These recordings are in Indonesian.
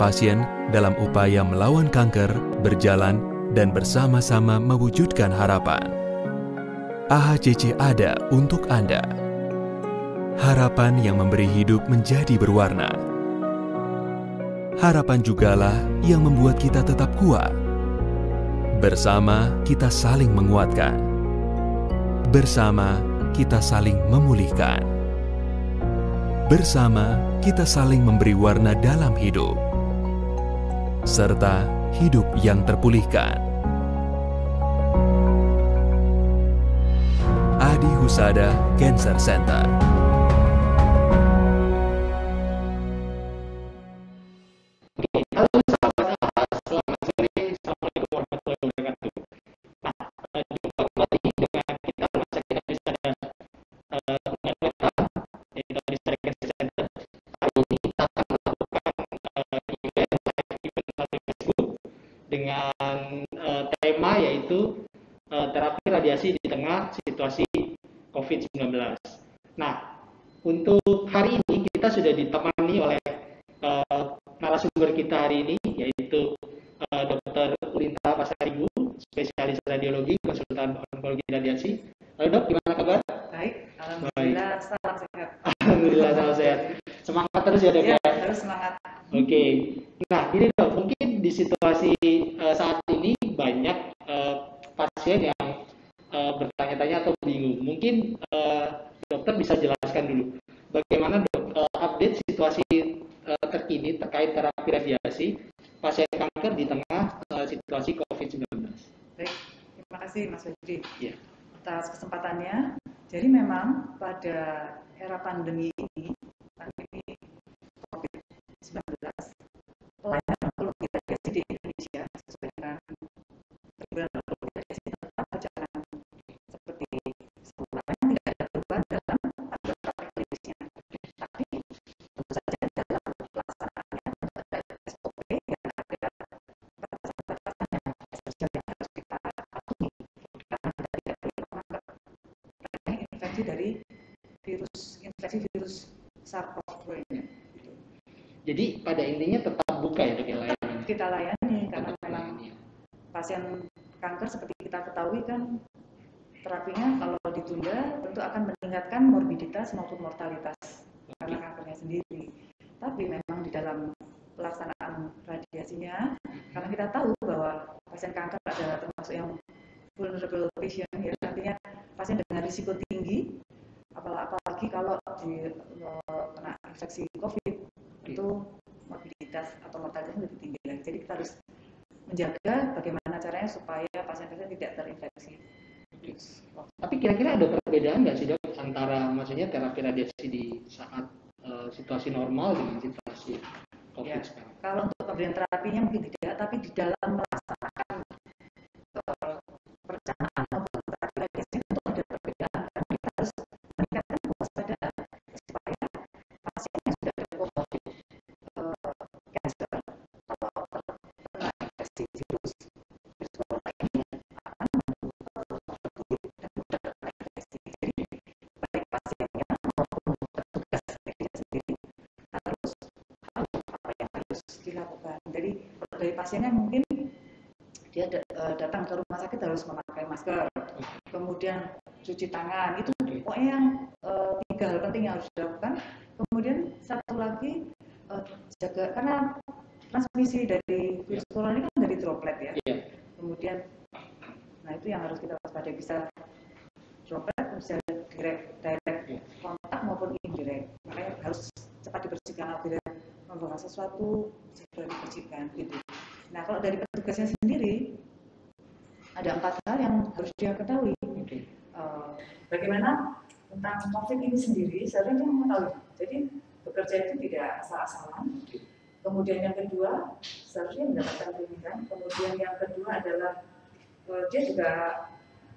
pasien dalam upaya melawan kanker berjalan dan bersama-sama mewujudkan harapan. AHCC ada untuk Anda. Harapan yang memberi hidup menjadi berwarna. Harapan jugalah yang membuat kita tetap kuat. Bersama kita saling menguatkan. Bersama kita saling memulihkan. Bersama kita saling memberi warna dalam hidup. Serta hidup yang terpulihkan. Adi Husada Cancer Center. Dengan tema yaitu terapi radiasi di tengah situasi COVID-19. Nah, untuk hari ini kita sudah ditemani oleh narasumber kita hari ini, yaitu Dr. Ulinta Pasaribu, spesialis radiologi, konsultan onkologi radiasi. Halo dok, gimana kabar? Baik, alhamdulillah, salam sehat. Alhamdulillah, salam sehat. Semangat terus ya dok ya? Terus semangat. Oke, nah ini dok, mungkin di situasi saat ini banyak pasien yang bertanya-tanya atau bingung. Mungkin dokter bisa jelaskan dulu bagaimana update situasi terkini terkait terapi radiasi pasien kanker di tengah situasi COVID-19. Baik, terima kasih Mas Febri atas kesempatannya. Jadi memang pada era pandemi ini, pandemi COVID-19, pelayanan onkologi radiasi di Indonesia sesuai dengan peraturan onkologi radiasi tetap berjalan seperti semula, tidak ada perubahan dalam aturan klinisnya. Tapi tentu saja dalam pelaksanaannya ada SOP yang ada batasan-batasan yang esensial yang harus kita patuhi karena kita tidak boleh menganggap infeksi dari virus SARS-CoV-2 ini. Jadi pada intinya tetap buka ya dok ya layanan? Kita layani karena memang pasien kanker seperti kita ketahui kan terapinya kalau ditunda tentu akan meningkatkan morbiditas maupun mortalitas karena kankernya sendiri. Tapi memang di dalam pelaksanaan radiasinya, karena kita tahu bahwa pasien kanker adalah termasuk yang vulnerable patient, ya, artinya pasien dengan risiko tinggi, apalagi kalau kena infeksi COVID itu morbiditas atau mortalitasnya lebih tinggi lagi. Jadi kita harus menjaga bagaimana caranya supaya pasien-pasien tidak terinfeksi. Tapi kira-kira ada perbedaan nggak sih dok antara maksudnya terapi radiasi di saat situasi normal dengan situasi COVID sekarang? Kalau untuk pemberian terapinya mungkin tidak, tapi di dalam melaksanakan perencanaan maupun terapi radiasi itu ada perbedaan. Dan kita harus meningkatkan kewaspadaan supaya pasien yang sudah ada COVID cancer atau kena infeksi virus corona ini akan memburuk dan mudah terinfeksi. Jadi baik pasiennya maupun petugas medisnya sendiri harus tahu apa yang harus dilakukan. Jadi dari pasiennya mungkin dia datang ke rumah sakit harus memakai masker, kemudian cuci tangan, itu pokoknya yang 3 hal penting yang harus dilakukan. Kemudian satu lagi jaga, karena transmisi dari virus corona ini kan dari droplet ya. Kemudian, nah itu yang harus kita waspadai, bisa droplet, bisa direct kontak maupun indirect. Makanya harus cepat dibersihkan apabila membawa sesuatu segera dibersihkan gitu. Nah kalau dari petugasnya sendiri ada 4 hal yang harus dia ketahui. Bagaimana tentang COVID ini sendiri, seharusnya dia mengetahui. Jadi bekerja itu tidak asal-asalan. Kemudian yang kedua, seharusnya mendapatkan bimbingan. Kemudian yang kedua adalah dia juga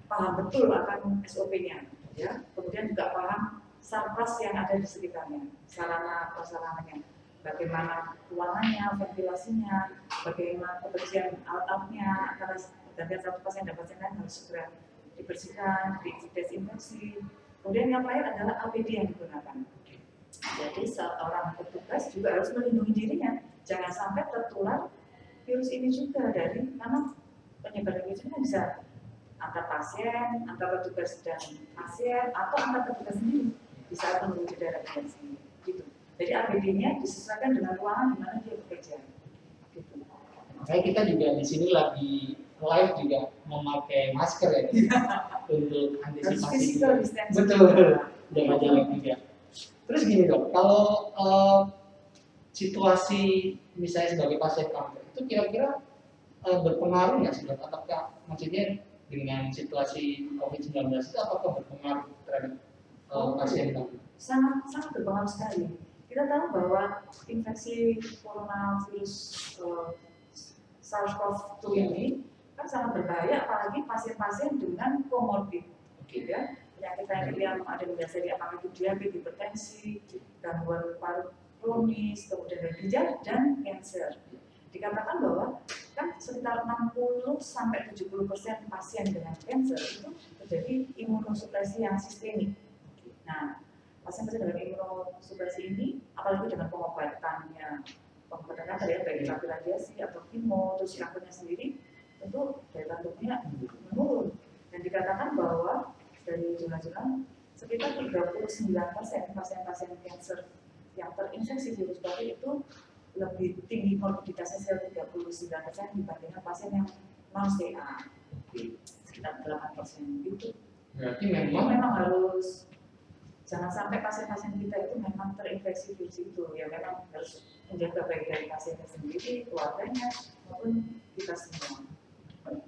paham betul akan SOP-nya, ya. Kemudian juga paham sarpras yang ada di sekitarnya, sarana prasarananya, bagaimana ruangannya, ventilasinya, bagaimana kebersihan alat-alatnya, antara pergantian satu pasien dan pasien lain harus segera dibersihkan, didesinfeksi. Kemudian yang lain adalah APD yang digunakan. Jadi seorang petugas juga harus melindungi dirinya jangan sampai tertular virus ini juga karena penyebaran virus ini bisa antar pasien, antar petugas dan pasien, atau antar petugas sendiri di saat menunggu di daerah sendiri. Gitu. Jadi APD-nya disesuaikan dengan ruangan di mana dia bekerja. Gitu. Makanya kita juga di sini lagi live juga memakai masker ya untuk antisipasi. Betul, jaga jarak juga. Terus gini dok, kalau situasi misalnya sebagai pasien kanker itu kira-kira berpengaruh nggak sih dok? Apakah maksudnya dengan situasi COVID-19 itu apakah berpengaruh terhadap pasien kanker? Sangat berpengaruh sekali. Kita tahu bahwa infeksi coronavirus SARS-CoV-2 ini kan sangat berbahaya, apalagi pasien-pasien dengan komorbid, ya. Penyakit yang ada mendasari apakah itu diabetes, hipertensi, gangguan paru kronis, kemudian ginjal dan kanker. Dikatakan bahwa kan sekitar 60-70% pasien dengan kanker itu terjadi imunosupresi yang sistemik. Nah, pasien-pasien dengan imunosupresi ini, apalagi dengan pengobatannya, pengobatan ya baik terapi radiasi atau kemo, terus kankernya sendiri, tentu daya tahan tubuhnya menurun. Dan dikatakan bahwa dari jurnal-jurnal sekitar 39% pasien-pasien kanker yang terinfeksi virus baru itu lebih tinggi morbiditasnya sekitar 39% dibandingkan pasien yang non CA, sekitar 8% gitu. Berarti memang harus jangan sampai pasien-pasien kita itu memang terinfeksi virus itu, ya memang harus menjaga baik dari pasiennya sendiri, keluarganya maupun kita semua.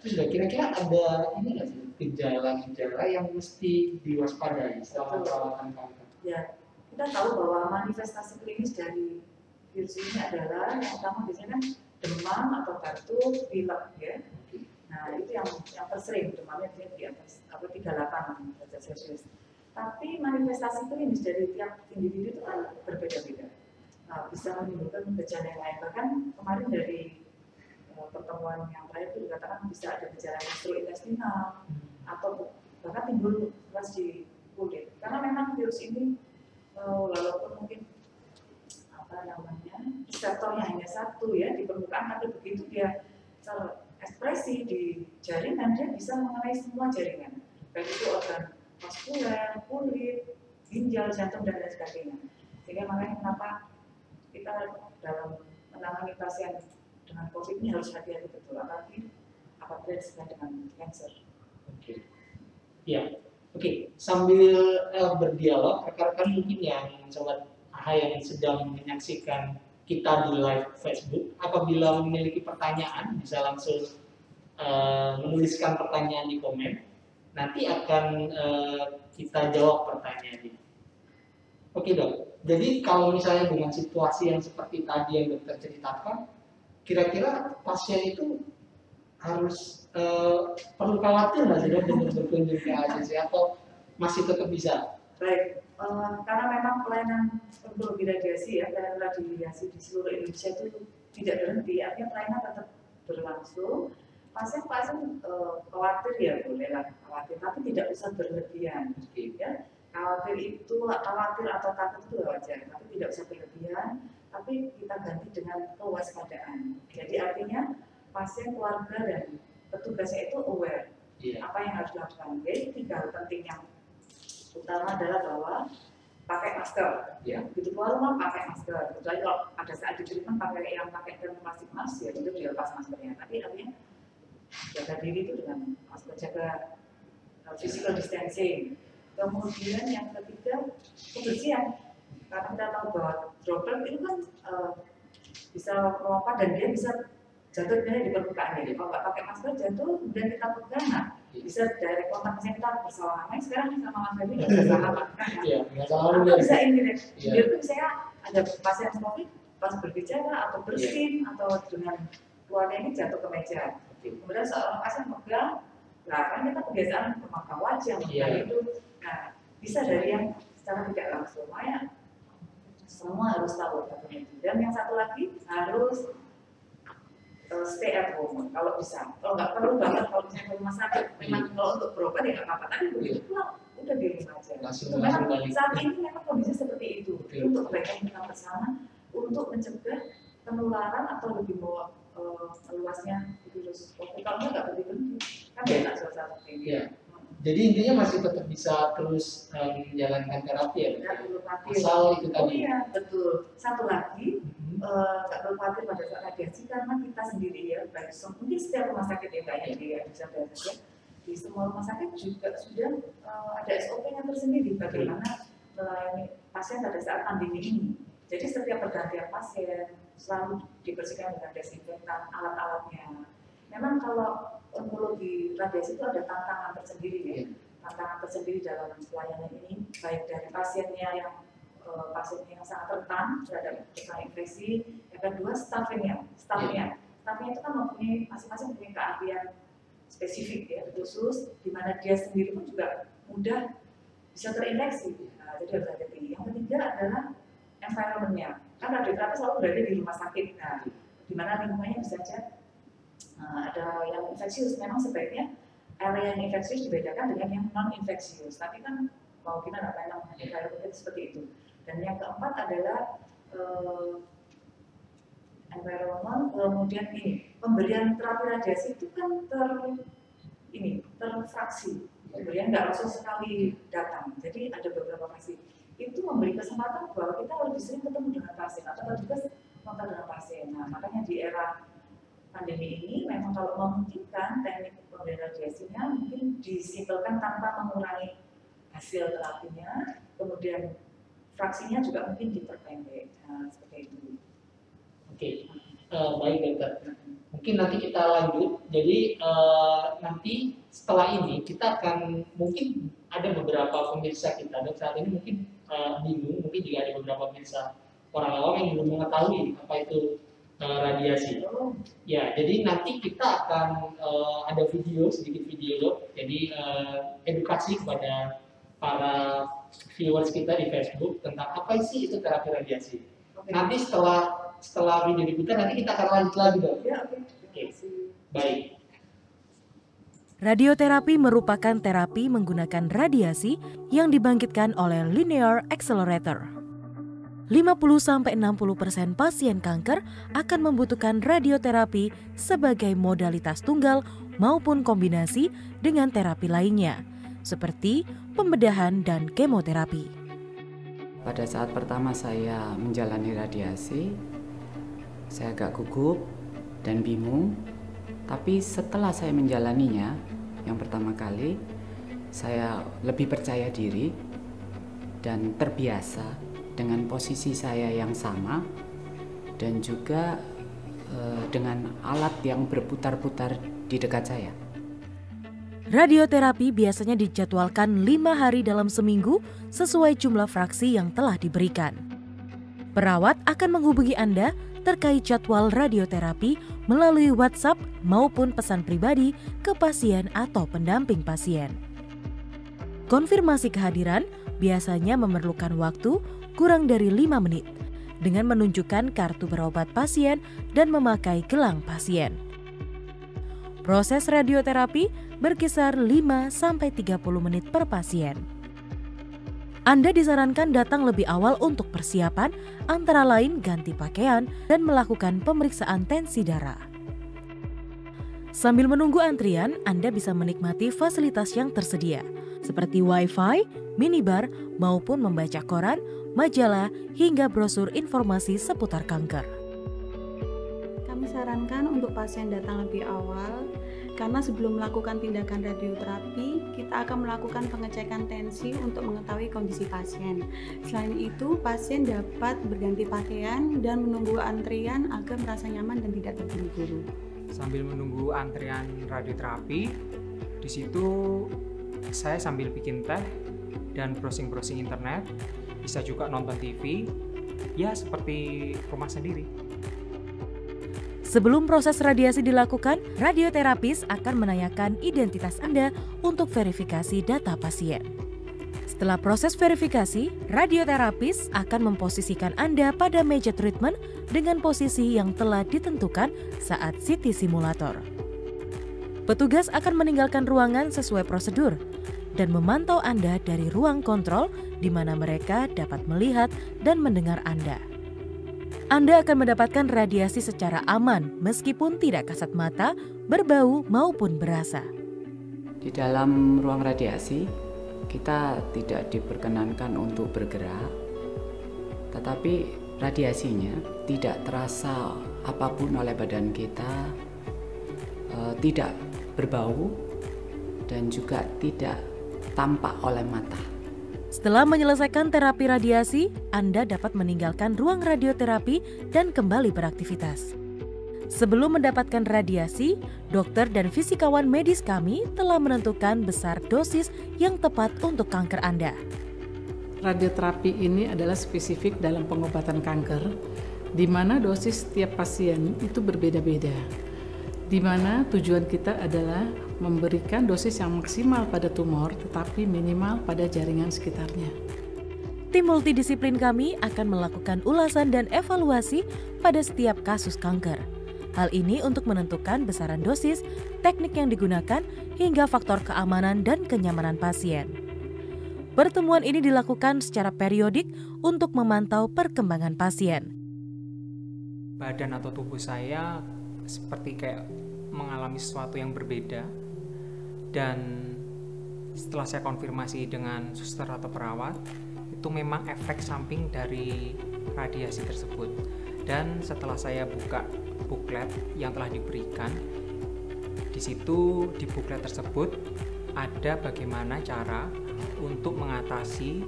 Terus kira-kira ada ini nggak sih gejala-gejala yang mesti diwaspadai setelah perawatan kanker? Ya, kita tahu bahwa manifestasi klinis dari virus ini adalah yang utama biasanya kan demam atau batuk, pilek, ya. Nah itu yang tersering, demamnya di atas 38 derajat Celcius. Tapi manifestasi klinis dari tiap individu itu kan berbeda-beda. Nah, bisa menimbulkan gejala yang lain. Bahkan kemarin dari pertemuan yang terakhir itu dikatakan bisa ada gejala gastrointestinal atau bahkan timbul ras di kulit. Karena memang virus ini walaupun mungkin reseptornya hanya satu ya di permukaan, tapi begitu dia terekspresi di jaringan dia bisa mengenai semua jaringan, baik itu organ vaskuler, kulit, ginjal, jantung dan lain sebagainya. Sehingga makanya kenapa kita dalam menangani pasien dengan COVID ini harus hati-hati betul, apalagi apabila disebut dengan kanker. Oke. Ya, oke. Sambil berdialog, rekan-rekan mungkin yang sobat AHA yang sedang menyaksikan kita di live Facebook, apabila memiliki pertanyaan bisa langsung menuliskan pertanyaan di komen. Nanti akan kita jawab pertanyaannya. Oke dok. Jadi kalau misalnya dengan situasi yang seperti tadi yang dokter ceritakan, kira-kira pasien itu harus perlu khawatir nggak sih dok dengan berkunjung ke AHCC atau masih tetap bisa? Baik, karena memang pelayanan onkologi radiasi ya, pelayanan radiasi di seluruh Indonesia itu tidak berhenti, artinya pelayanan tetap berlangsung. Pasien-pasien khawatir ya bolehlah khawatir, tapi tidak usah berlebihan. Ya. Khawatir atau takut itu wajar, tapi tidak usah berlebihan. Tapi kita ganti dengan kewaspadaan. Jadi artinya pasien, keluarga dan petugasnya itu aware apa yang harus dilakukan. Jadi 3 hal penting yang utama adalah bahwa pakai masker. Begitu keluar rumah pakai masker. Kecuali kalau pada saat di treatment pakai termoplastik mask ya itu dilepas maskernya. Tapi artinya jaga diri itu dengan masker, jaga physical distancing. Kemudian yang ketiga kebersihan. Karena kita tahu bahwa droplet itu kan bisa melompat dan dia bisa jatuh di permukaan. Jadi kalau nggak pakai masker jatuh, kemudian kita pegang, bisa direct kontak, misalnya kita bersalaman. Sekarang sama Mas Febri nggak bisa salaman kan? Atau bisa indirect. Dia tuh misalnya ada pasien COVID pas berbicara atau bersin atau dengan keluarnya ini jatuh ke meja. Kemudian seorang pasien pegang, nah kan kita kebiasaan memegang wajah, itu. Nah bisa dari yang secara tidak langsung. Makanya semua harus tahu itu. Dan yang satu lagi harus stay at home kalau bisa. Kalau nggak perlu banget, kalau misalnya ke rumah sakit, memang kalau untuk berobat ya nggak apa-apa. Tapi begitu pulang udah di rumah aja. Memang saat ini memang kondisi seperti itu untuk kebaikan kita bersama, untuk mencegah penularan atau lebih luasnya virus COVID. Kalau nggak berhenti kan Iya. enak suasana ini. Iya. Jadi intinya masih tetap bisa terus menjalankan terapi ya, Nggak perlu khawatir. asal itu Oh tadi. iya, betul. Satu lagi, nggak perlu khawatir pada saat radiasi karena kita sendiri ya, baik mungkin setiap rumah sakit ya Mbak, di Indonesia saja, di semua rumah sakit juga sudah ada SOP-nya tersendiri bagaimana melayani pasien pada saat pandemi ini. Jadi setiap pergantian pasien selalu dibersihkan dengan desinfektan alat-alatnya. Memang kalau onkologi radiasi itu ada tantangan tersendiri ya, tantangan tersendiri dalam pelayanan ini, baik dari pasiennya yang sangat rentan terhadap infeksi, yang kedua staffnya itu kan mempunyai masing-masing punya keahlian spesifik ya, khusus di mana dia sendiri pun juga mudah bisa terinfeksi. Nah, jadi harus hati-hati. Yang ketiga adalah environment-nya. Kan radioterapi selalu berada di rumah sakit. Nah, di mana lingkungannya bisa saja ada yang infeksius. Memang sebaiknya area yang infeksius dibedakan dengan yang non-infeksius. Tapi kan mau gimana, memang environment seperti itu. Dan yang keempat adalah environment, kemudian ini pemberian terapi radiasi itu kan terfraksi. Pemberian nggak langsung sekali datang. Jadi ada beberapa fase. Itu memberi kesempatan bahwa kita lebih sering ketemu dengan pasien atau juga kontak dengan pasien. Nah, makanya di era pandemi ini memang kalau memungkinkan teknik pemberian radiasinya mungkin disimpelkan tanpa mengurangi hasil terapinya, kemudian fraksinya juga mungkin diperpendek. Nah, seperti itu. Oke, baik dokter. Mungkin nanti kita lanjut. Jadi nanti setelah ini kita akan mungkin ada beberapa pemirsa kita dan saat ini mungkin bingung, mungkin juga ada beberapa pemirsa orang awam yang belum mengetahui apa itu radiasi. Ya, jadi nanti kita akan ada sedikit video. Jadi edukasi kepada para viewers kita di Facebook tentang apa sih itu terapi radiasi. Nanti setelah video diputar nanti kita akan lanjut lagi dong. Oke. Baik. Radioterapi merupakan terapi menggunakan radiasi yang dibangkitkan oleh linear accelerator. 50-60% pasien kanker akan membutuhkan radioterapi sebagai modalitas tunggal maupun kombinasi dengan terapi lainnya, seperti pembedahan dan kemoterapi. Pada saat pertama saya menjalani radiasi, saya agak gugup dan bingung. Tapi setelah saya menjalaninya, yang pertama kali, saya lebih percaya diri dan terbiasa dengan posisi saya yang sama dan juga dengan alat yang berputar-putar di dekat saya. Radioterapi biasanya dijadwalkan 5 hari dalam seminggu sesuai jumlah fraksi yang telah diberikan. Perawat akan menghubungi Anda terkait jadwal radioterapi melalui WhatsApp maupun pesan pribadi ke pasien atau pendamping pasien. Konfirmasi kehadiran biasanya memerlukan waktu kurang dari 5 menit dengan menunjukkan kartu berobat pasien dan memakai gelang pasien. Proses radioterapi berkisar 5-30 menit per pasien. Anda disarankan datang lebih awal untuk persiapan, antara lain ganti pakaian dan melakukan pemeriksaan tensi darah. Sambil menunggu antrian, Anda bisa menikmati fasilitas yang tersedia, seperti Wi-Fi, minibar, maupun membaca koran, majalah, hingga brosur informasi seputar kanker. Kami sarankan untuk pasien datang lebih awal, karena sebelum melakukan tindakan radioterapi, kita akan melakukan pengecekan tensi untuk mengetahui kondisi pasien. Selain itu, pasien dapat berganti pakaian dan menunggu antrian agar merasa nyaman dan tidak terburu-buru. Sambil menunggu antrian radioterapi, di situ saya sambil bikin teh dan browsing-browsing internet, bisa juga nonton TV, ya seperti rumah sendiri. Sebelum proses radiasi dilakukan, radioterapis akan menanyakan identitas Anda untuk verifikasi data pasien. Setelah proses verifikasi, radioterapis akan memposisikan Anda pada meja treatment dengan posisi yang telah ditentukan saat CT simulator. Petugas akan meninggalkan ruangan sesuai prosedur dan memantau Anda dari ruang kontrol di mana mereka dapat melihat dan mendengar Anda. Anda akan mendapatkan radiasi secara aman meskipun tidak kasat mata, berbau maupun berasa. Di dalam ruang radiasi, kita tidak diperkenankan untuk bergerak, tetapi radiasinya tidak terasa apapun oleh badan kita, tidak berbau, dan juga tidak tampak oleh mata. Setelah menyelesaikan terapi radiasi, Anda dapat meninggalkan ruang radioterapi dan kembali beraktivitas. Sebelum mendapatkan radiasi, dokter dan fisikawan medis kami telah menentukan besar dosis yang tepat untuk kanker Anda. Radioterapi ini adalah spesifik dalam pengobatan kanker, di mana dosis setiap pasien itu berbeda-beda. Di mana tujuan kita adalah memberikan dosis yang maksimal pada tumor, tetapi minimal pada jaringan sekitarnya. Tim multidisiplin kami akan melakukan ulasan dan evaluasi pada setiap kasus kanker. Hal ini untuk menentukan besaran dosis, teknik yang digunakan, hingga faktor keamanan dan kenyamanan pasien. Pertemuan ini dilakukan secara periodik untuk memantau perkembangan pasien. Badan atau tubuh saya seperti kayak mengalami sesuatu yang berbeda, dan setelah saya konfirmasi dengan suster atau perawat, itu memang efek samping dari radiasi tersebut. Dan setelah saya buka buklet yang telah diberikan, di situ di buklet tersebut ada bagaimana cara untuk mengatasi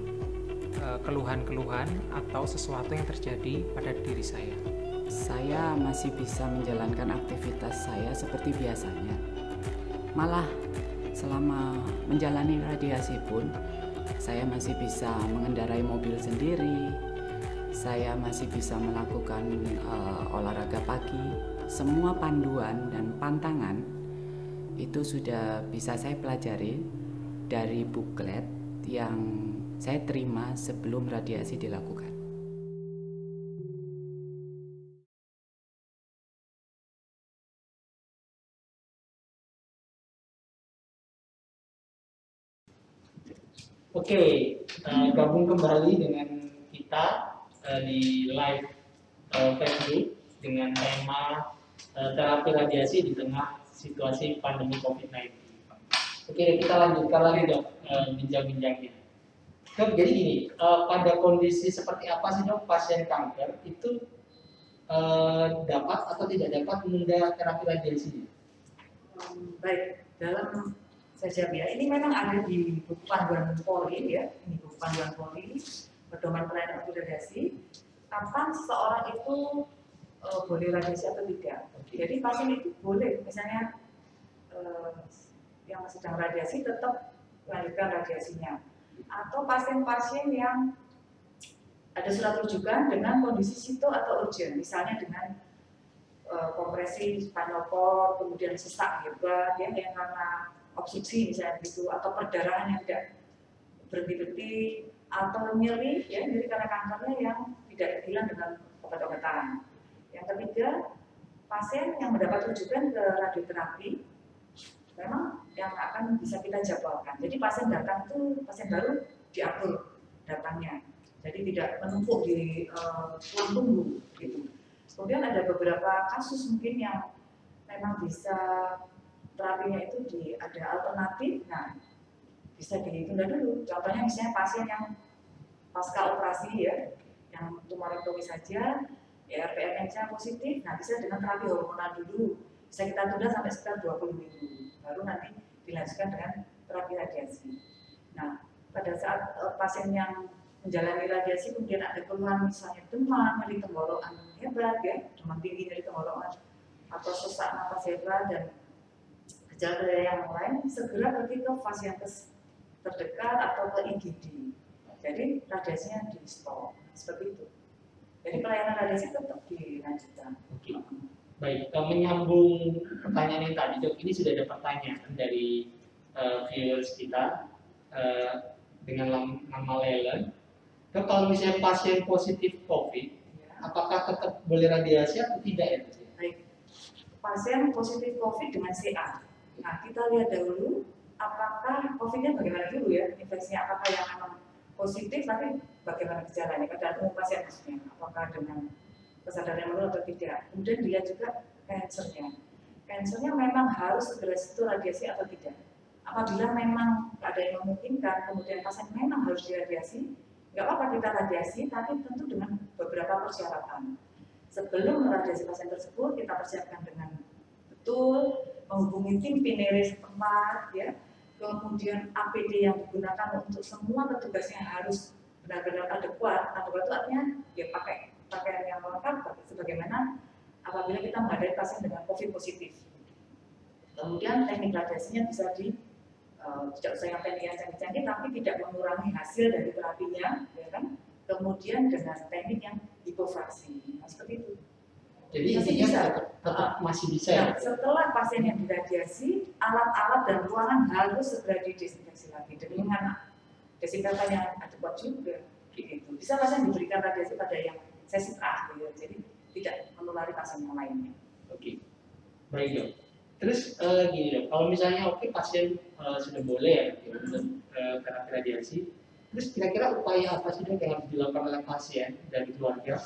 keluhan-keluhan atau sesuatu yang terjadi pada diri saya. Saya masih bisa menjalankan aktivitas saya seperti biasanya. Malah selama menjalani radiasi pun, saya masih bisa mengendarai mobil sendiri. Saya masih bisa melakukan olahraga pagi. Semua panduan dan pantangan itu sudah bisa saya pelajari dari buklet yang saya terima sebelum radiasi dilakukan. Oke, gabung kembali dengan kita di live Facebook dengan tema terapi radiasi di tengah situasi pandemi COVID-19. Oke, kita lanjutkan lagi dok bincang-bincangnya. Dok, jadi gini, pada kondisi seperti apa sih dok pasien kanker itu dapat atau tidak dapat menunda terapi radiasi? Baik, dalam saya jawab ya, ini memang ada di buku panduan Polri ya, ini buku panduan Polri, pedoman pelayanan radiasi, kapan seseorang itu boleh radiasi atau tidak. Jadi pasien itu boleh, misalnya yang sedang radiasi tetap melanjutkan radiasinya, atau pasien-pasien yang ada surat rujukan dengan kondisi sito atau urgent, misalnya dengan kompresi spinal cord, kemudian sesak hebat, ya, yang karena obstruksi misalnya gitu, atau perdarahan yang tidak berhenti-henti, atau nyeri, ya nyeri karena kankernya yang tidak hilang dengan obat-obatan. Yang ketiga, pasien yang mendapat rujukan ke radioterapi, memang yang akan bisa kita jadwalkan. Jadi pasien datang itu pasien baru diatur datangnya, jadi tidak menumpuk di ruang tunggu gitu. Kemudian ada beberapa kasus mungkin yang memang bisa terapinya itu ada alternatif, nah bisa ditunda dulu. Contohnya misalnya pasien yang pasca operasi ya, yang tumorektomi saja, ya RPMN-nya positif, nah bisa dengan terapi hormonal dulu, bisa kita tunda sampai sekitar 20 minggu, baru nanti dilanjutkan dengan terapi radiasi. Nah pada saat pasien yang menjalani radiasi kemudian ada keluhan misalnya demam, nyeri tenggorokan hebat ya, demam tinggi, nyeri tenggorokan, atau sesak napas hebat dan gejala yang lain, segera pergi ke fasilitas terdekat atau ke IGD. Jadi radiasinya di stop, seperti itu. Jadi pelayanan radiasi tetap dilanjutkan. Oke. Baik, menyambung pertanyaan yang tadi dok, ini sudah ada pertanyaan dari viewers kita dengan nama Lela. Dok, kalau misalnya pasien positif COVID, apakah tetap boleh radiasi atau tidak ya? Baik, pasien positif COVID dengan CA. Nah, kita lihat dahulu apakah COVID-nya bagaimana dulu ya, infeksinya apakah yang memang positif, tapi bagaimana gejalanya pada umum pasien maksudnya, apakah dengan atau tidak. Kemudian dilihat juga cancernya. Cancernya memang harus segera itu radiasi atau tidak. Apabila memang ada yang memungkinkan, kemudian pasien memang harus diradiasi, nggak apa-apa kita radiasi, tapi tentu dengan beberapa persyaratan. Sebelum meradiasi pasien tersebut, kita persiapkan dengan betul, menghubungi tim Pineris setempat, ya. Kemudian APD yang digunakan untuk semua petugasnya harus benar-benar adekuat. Adekuat itu artinya ya pakai pakaian yang lengkap, sebagaimana apabila kita menghadapi pasien dengan COVID positif. Kemudian teknik radiasinya bisa tidak usah yang teknik yang canggih-canggih, tapi tidak mengurangi hasil dari terapinya, ya kan? Kemudian dengan teknik yang hipofraksi, seperti itu. Jadi intinya tetap masih bisa ya? Nah, setelah pasien yang diradiasi, alat-alat dan ruangan harus segera didesinfeksi lagi dengan desinfektan yang adekuat juga. Gitu. Bisa pasien diberikan radiasi pada yang sesi terakhir, jadi tidak menulari pasien yang lainnya. Oke, baik dok. Terus gini dok, kalau misalnya pasien sudah boleh ya untuk terapi radiasi, terus kira-kira upaya apa sih dok yang harus dilakukan oleh pasien dan keluarga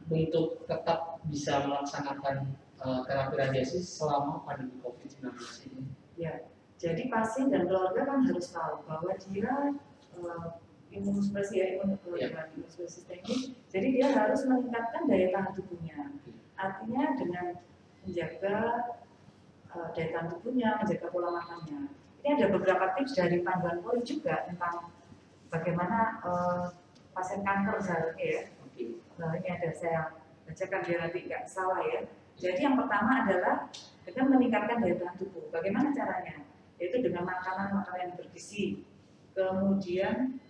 untuk tetap bisa melaksanakan terapi radiasi selama pandemi COVID-19 ini? Ya, jadi pasien dan keluarga kan harus tahu bahwa dia imunosupresi sistemik, jadi dia harus meningkatkan daya tahan tubuhnya. Artinya dengan menjaga daya tahan tubuhnya, menjaga pola makannya. Ini ada beberapa tips dari Panduan Polri juga tentang bagaimana pasien kanker seharusnya ya. Ini ada saya bacakan biar nanti nggak salah ya. Jadi yang pertama adalah dengan meningkatkan daya tahan tubuh. Bagaimana caranya? Yaitu dengan makanan-makanan yang bergizi, kemudian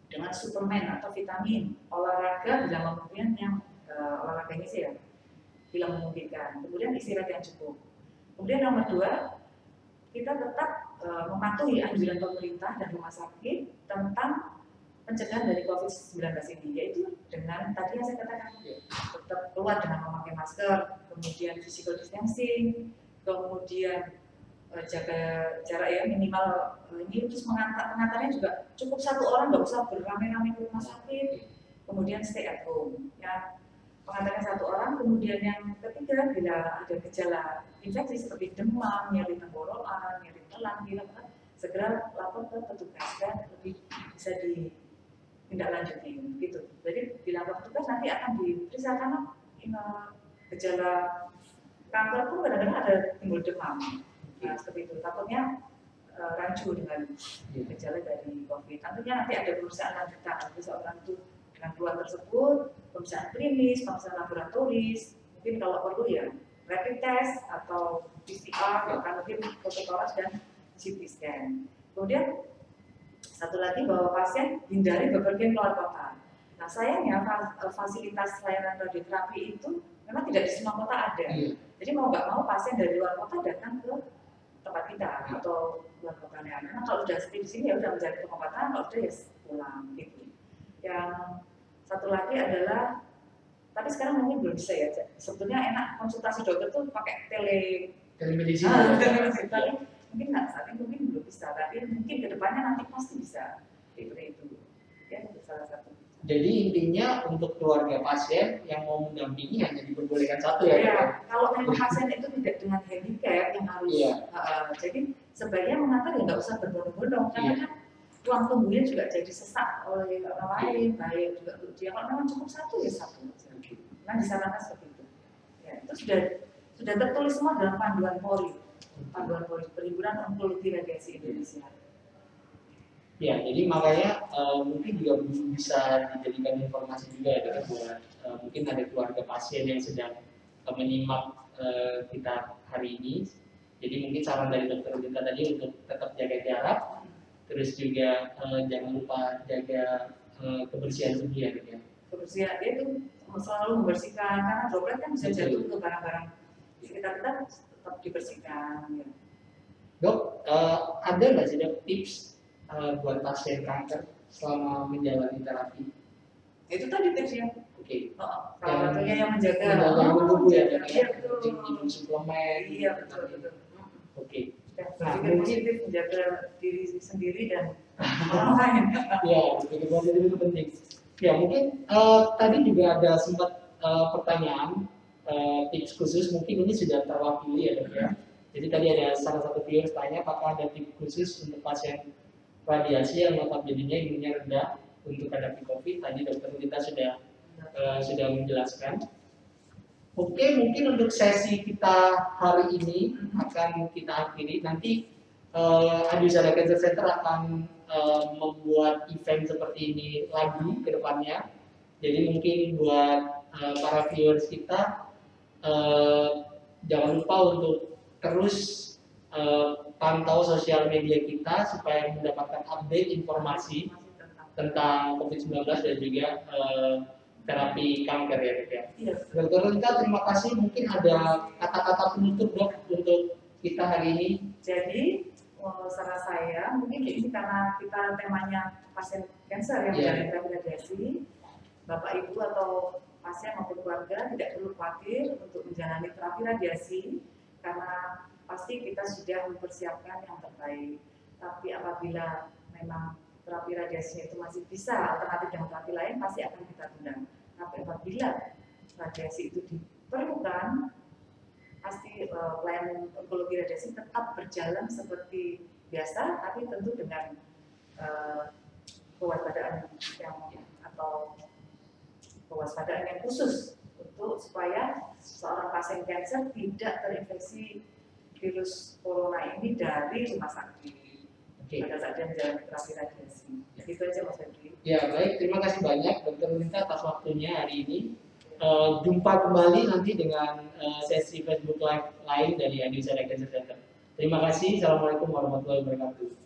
dengan suplemen atau vitamin, olahraga bila memungkinkan yang olahraga ini sih ya, bila memungkinkan. Kemudian istirahat yang cukup. Kemudian nomor 2, kita tetap mematuhi anjuran pemerintah dan rumah sakit tentang pencegahan dari COVID-19 ini, yaitu dengan tadi yang saya katakan tetap keluar dengan memakai masker, kemudian physical distancing, kemudian jaga jarak ya minimal ini, terus pengantarnya juga cukup 1 orang, nggak usah beramai-ramai ke rumah sakit, kemudian stay at home ya, pengantarnya 1 orang. Kemudian yang ketiga, bila ada gejala infeksi seperti demam, nyeri tenggorokan, nyeri telan, segera lapor ke petugas dan lebih bisa ditindaklanjuti gitu. Jadi bila ke petugas nanti akan diperiksa, karena gejala kanker pun kadang-kadang ada timbul demam. Nah, seperti itu, takutnya rancu dengan gejala dari COVID. Tentunya nanti ada pemeriksaan lanjutan seseorang itu dengan keluhan tersebut, pemeriksaan klinis, pemeriksaan laboratoris, mungkin kalau perlu ya rapid test atau PCR, bahkan mungkin fotokolas dan CT scan. Kemudian satu lagi, bahwa pasien hindari bepergian keluar kota. Nah sayangnya fasilitas layanan radioterapi itu memang tidak di semua kota ada. Jadi mau nggak mau pasien dari luar kota datang ke tempat kita atau luar kotanya. Memang kalau sudah stay di sini ya udah mencari pengobatan, kalau sudah ya pulang gitu. Yang satu lagi adalah, tapi sekarang mungkin belum bisa ya. Sebetulnya enak konsultasi dokter tuh pakai telemedicine. Tapi mungkin nggak, saat ini mungkin belum bisa. Tapi mungkin kedepannya nanti pasti bisa. Seperti itu. Ya, itu salah satu. Jadi intinya untuk keluarga pasien yang mau mendampingi hanya diperbolehkan 1 ya? Iya, kalau memang pasien itu tidak dengan handicap yang harus, jadi sebaiknya mengantar ya nggak usah berbondong-bondong, karena kan ruang tunggunya juga jadi sesak oleh orang lain, baik juga untuk dia. Kalau memang cukup 1 ya 1. Nah disarankan seperti itu. Ya, itu sudah tertulis semua dalam Panduan Polri, Perhimpunan Onkologi Radiasi Indonesia. Ya, jadi makanya mungkin juga bisa dijadikan informasi juga ya buat mungkin ada keluarga pasien yang sedang menyimak kita hari ini. Jadi mungkin saran dari dokter Rita tadi untuk tetap jaga jarak, terus juga jangan lupa jaga kebersihan tubuh ya. Kebersihan itu selalu membersihkan, karena droplet kan bisa jatuh ke barang-barang sekitar kita, tetap dibersihkan. Ya. Dok, ada nggak sih dok tips buat pasien kanker selama menjalani terapi? Itu tadi tipsnya. Oke. Salah satunya yang menjaga tubuh ya, betul. Suplemen. Iya betul. Oke. Nah, positif, menjaga diri sendiri dan orang lain. Ya, berpikir positif itu penting. Ya mungkin tadi juga ada sempat pertanyaan tips khusus, mungkin ini sudah terwakili ya dok ya. Jadi tadi ada salah satu viewers tanya apakah ada tips khusus untuk pasien radiasi yang notabene imunnya rendah untuk hadapi COVID. Tadi dokter kita sudah menjelaskan. Oke, mungkin untuk sesi kita hari ini akan kita akhiri. Nanti Adiusada Cancer Center akan membuat event seperti ini lagi ke depannya. Jadi mungkin buat para viewers kita jangan lupa untuk terus pantau sosial media kita supaya mendapatkan update informasi tentang COVID-19 dan juga terapi kanker ya dok ya. Dokter Rita, terima kasih. Mungkin ada kata-kata penutup dok untuk kita hari ini. Jadi saran saya mungkin ini karena kita temanya pasien kanker yang menjalani terapi radiasi, bapak ibu atau pasien maupun keluarga tidak perlu khawatir untuk menjalani terapi radiasi karena pasti kita sudah mempersiapkan yang terbaik. Tapi apabila memang terapi radiasi itu masih bisa alternatif dengan terapi lain, pasti akan kita tunda. Tapi apabila radiasi itu diperlukan, pasti pelayanan onkologi radiasi tetap berjalan seperti biasa, tapi tentu dengan kewaspadaan yang khusus untuk supaya seorang pasien kanker tidak terinfeksi virus corona ini dari rumah sakit. Pada saat dia menjalani terapi radiasi. Itu aja Mas Febri. Ya baik, terima kasih banyak Dokter Rita atas waktunya hari ini. Jumpa kembali nanti dengan sesi Facebook Live lain dari Adiusada Cancer Center. Terima kasih. Assalamualaikum warahmatullahi wabarakatuh.